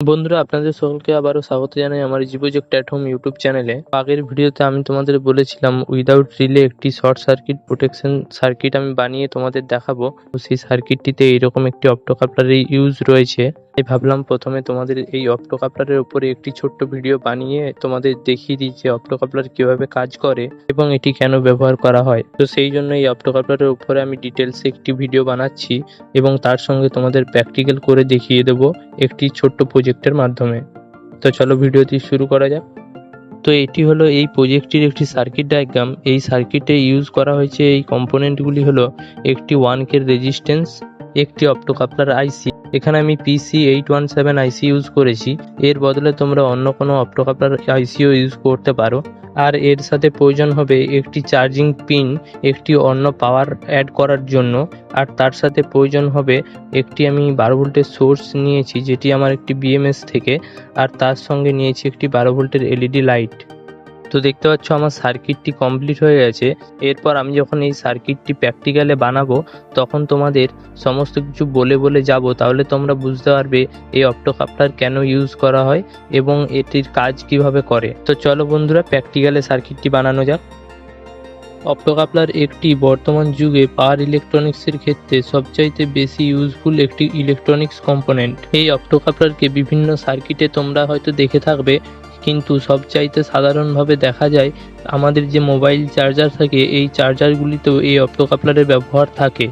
বন্ধুরা, আপনাদের সকলকে আবারও স্বাগত জানাই আমার জিবোজেক্ট অ্যাট হোম ইউটিউব চ্যানেলে। আগের ভিডিওতে আমি তোমাদের বলেছিলাম উইদাউট রিলে একটি শর্ট সার্কিট প্রোটেকশন সার্কিট আমি বানিয়ে তোমাদের দেখাবো। তো সেই সার্কিটটিতে এইরকম একটি অপ্টোকাপলারের ইউজ রয়েছে। তাই ভাবলাম প্রথমে তোমাদের এই অপ্টোকাপলারের উপরে একটি ছোট্ট ভিডিও বানিয়ে তোমাদের দেখিয়ে দিই যে অপ্টোকাপলার কিভাবে কাজ করে এবং এটি কেন ব্যবহার করা হয়। তো সেই জন্য এই অপ্টোকাপলারের উপরে আমি ডিটেলসে একটি ভিডিও বানাচ্ছি এবং তার সঙ্গে তোমাদের প্র্যাকটিক্যাল করে দেখিয়ে দেবো একটি ছোট্ট প্রজেক্টের মাধ্যমে। তো চলো ভিডিওটি শুরু করা যাক। তো এটি হলো এই প্রজেক্টটির একটি সার্কিট ডায়াগ্রাম। এই সার্কিটে ইউজ করা হয়েছে এই কম্পোনেন্টগুলি হলো একটি 1K রেজিস্ট্যান্স, একটি অপ্টোকাপলার আইসি। এখানে আমি PC817 আইসি ইউজ করেছি। এর বদলে তোমরা অন্য কোনো অপ্টোকাপলার আইসিও ইউজ করতে পারো। আর এর সাথে প্রয়োজন হবে একটি চার্জিং পিন, একটি অন্য পাওয়ার অ্যাড করার জন্য। আর তার সাথে প্রয়োজন হবে একটি আমি 12 ভোল্টের সোর্স নিয়েছি, যেটি আমার একটি BMS থেকে। আর তার সঙ্গে নিয়েছি একটি 12 ভোল্টের LED লাইট। তো দেখতে পাচ্ছ আমার সার্কিটটি কমপ্লিট হয়ে গেছে। এরপর আমি যখন এই সার্কিটটি প্র্যাকটিক্যালে বানাবো তখন তোমাদের সমস্ত কিছু বলে যাব, তাহলে তোমরা বুঝতে পারবে এই অপ্টোকাপলার কেন ইউজ করা হয় এবং এটির কাজ কিভাবে করে। তো চলো বন্ধুরা, প্র্যাকটিক্যালে সার্কিটটি বানানো যাক। অপ্টোকাপলার একটি বর্তমান যুগে পাওয়ার ইলেকট্রনিক্সের ক্ষেত্রে সবচাইতে বেশি ইউজফুল একটি ইলেকট্রনিক্স কম্পোনেন্ট। এই অপ্টোকাপলারকে বিভিন্ন সার্কিটে তোমরা হয়তো দেখে থাকবে, কিন্তু সবচাইতে সাধারণভাবে দেখা যায় আমাদের যে মোবাইল চার্জার থাকে এই চার্জারগুলিতেও এই অপ্টোকাপলারের ব্যবহার থাকে।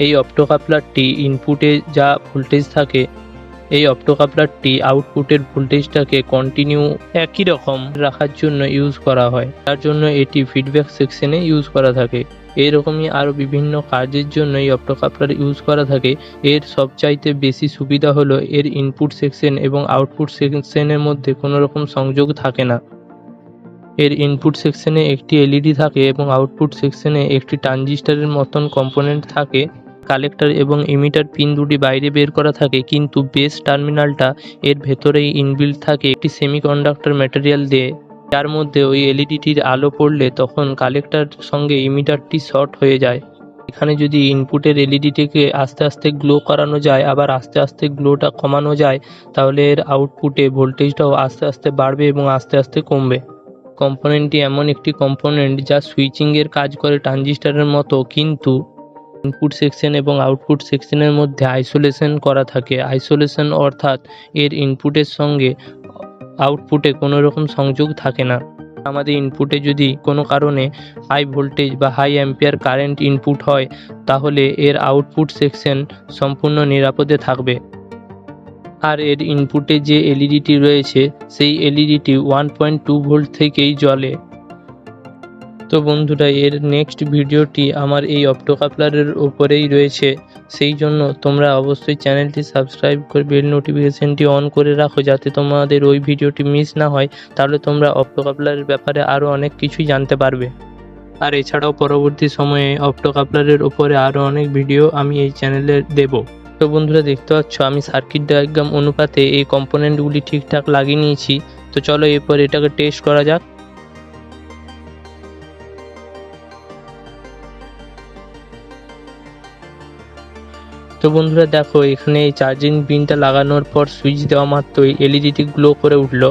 এই অপ্টোকাপলারটি ইনপুটে যা ভোল্টেজ থাকে, এই অপ্টোকাপলারটি আউটপুটের ভোল্টেজটাকে কন্টিনিউ একই রকম রাখার জন্য ইউজ করা হয়। তার জন্য এটি ফিডব্যাক সেকশনে ইউজ করা থাকে। এরকমই আরও বিভিন্ন কাজের জন্য এই অপ্টোকাপলার ইউজ করা থাকে। এর সবচাইতে বেশি সুবিধা হলো এর ইনপুট সেকশন এবং আউটপুট সেকশনের মধ্যে কোনো রকম সংযোগ থাকে না। এর ইনপুট সেকশনে একটি LED থাকে এবং আউটপুট সেকশনে একটি ট্রানজিস্টরের মতন কম্পোনেন্ট থাকে। কালেক্টর এবং ইমিটার পিন দুটি বাইরে বের করা থাকে, কিন্তু বেস টার্মিনালটা এর ভেতরেই ইনবিল্ট থাকে একটি সেমিকন্ডাক্টর ম্যাটেরিয়াল দিয়ে, যার মধ্যে ওই LEDটির আলো পড়লে তখন কালেক্টর সঙ্গে ইমিটারটি শর্ট হয়ে যায়। এখানে যদি ইনপুটের LEDটিকে আস্তে আস্তে গ্লো করানো যায়, আবার আস্তে আস্তে গ্লোটা কমানো যায়, তাহলে এর আউটপুটে ভোল্টেজটাও আস্তে আস্তে বাড়বে এবং আস্তে আস্তে কমবে। কম্পোনেন্টটি এমন একটি কম্পোনেন্ট যা সুইচিংয়ের কাজ করে ট্রানজিস্টরের মতো, কিন্তু ইনপুট সেকশন এবং আউটপুট সেকশনের মধ্যে আইসোলেশন করা থাকে। আইসোলেশন অর্থাৎ এর ইনপুটের সঙ্গে আউটপুটে কোনো রকম সংযোগ থাকে না। আমাদের ইনপুটে যদি কোনো কারণে হাই ভোল্টেজ বা হাই অ্যাম্পিয়ার কারেন্ট ইনপুট হয়, তাহলে এর আউটপুট সেকশন সম্পূর্ণ নিরাপদে থাকবে। আর এর ইনপুটে যে LEDটি রয়েছে সেই LEDটি 1.2 ভোল্ট থেকেই জ্বলে। তো বন্ধুরা, এর নেক্সট ভিডিওটি আমার এই অপ্টোকাপলারের উপরেই রয়েছে, সেই জন্য তোমরা অবশ্যই চ্যানেলটি সাবস্ক্রাইব করে বেল নোটিফিকেশনটি অন করে রাখো, যাতে তোমাদের ওই ভিডিওটি মিস না হয়। তাহলে তোমরা অপ্টোকাপলারের ব্যাপারে আরও অনেক কিছুই জানতে পারবে। আর এছাড়াও পরবর্তী সময়ে অপ্টোকাপলারের উপরে আরও অনেক ভিডিও আমি এই চ্যানেলে দেব। তো বন্ধুরা, দেখতে পাচ্ছ আমি সার্কিট ডায়াগ্রাম অনুপাতে এই কম্পোনেন্টগুলি ঠিকঠাক লাগিয়ে নিয়েছি। তো চলো এরপর এটাকে টেস্ট করা যাক। তো বন্ধুরা দেখো, এখানে এই চার্জিং পিনটা লাগানোর পর সুইচ দেওয়া মাত্রই LEDটি গ্লো করে উঠলো।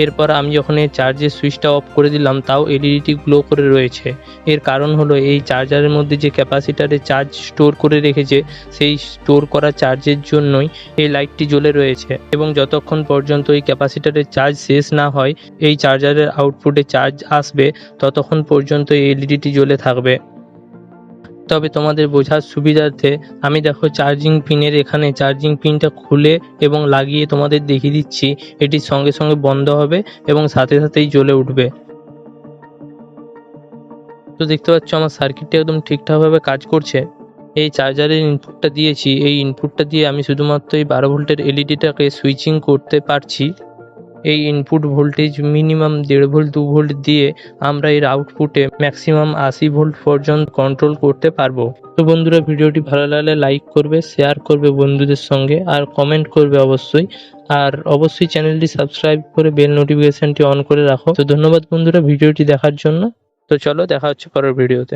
এরপর আমি যখন এই চার্জের সুইচটা অফ করে দিলাম, তাও LEDটি গ্লো করে রয়েছে। এর কারণ হলো এই চার্জারের মধ্যে যে ক্যাপাসিটারে চার্জ স্টোর করে রেখেছে, সেই স্টোর করা চার্জের জন্যই এই লাইটটি জ্বলে রয়েছে। এবং যতক্ষণ পর্যন্ত এই ক্যাপাসিটারের চার্জ শেষ না হয়, এই চার্জারের আউটপুটে চার্জ আসবে, ততক্ষণ পর্যন্ত এই LEDটি জ্বলে থাকবে। তবে তোমাদের বোঝার সুবিধার্থে আমি দেখো চার্জিং পিনের এখানে চার্জিং পিনটা খুলে এবং লাগিয়ে তোমাদের দেখিয়ে দিচ্ছি। এটি সঙ্গে সঙ্গে বন্ধ হবে এবং সাথে সাথেই জ্বলে উঠবে। তো দেখতে পাচ্ছ আমার সার্কিটটা একদম ঠিকঠাকভাবে কাজ করছে। এই চার্জারের ইনপুটটা দিয়েছি, এই ইনপুটটা দিয়ে আমি শুধুমাত্র এই 12 ভোল্টের LEDটাকে সুইচিং করতে পারছি। এই input voltage minimum 1.5 volt 2 volt দিয়ে আমরা এর আউটপুটে ম্যাক্সিমাম 80 ভোল্ট পর্যন্ত কন্ট্রোল করতে পারবো। তো বন্ধুরা, ভিডিওটি ভালো লাগলে লাইক করবে, শেয়ার করবে বন্ধুদের সঙ্গে, আর কমেন্ট করবে অবশ্যই। আর অবশ্যই চ্যানেলটি সাবস্ক্রাইব করে বেল নোটিফিকেশনটি অন করে রাখো। তো ধন্যবাদ বন্ধুরা ভিডিওটি দেখার জন্য। তো চলো দেখা হচ্ছে পরের ভিডিওতে।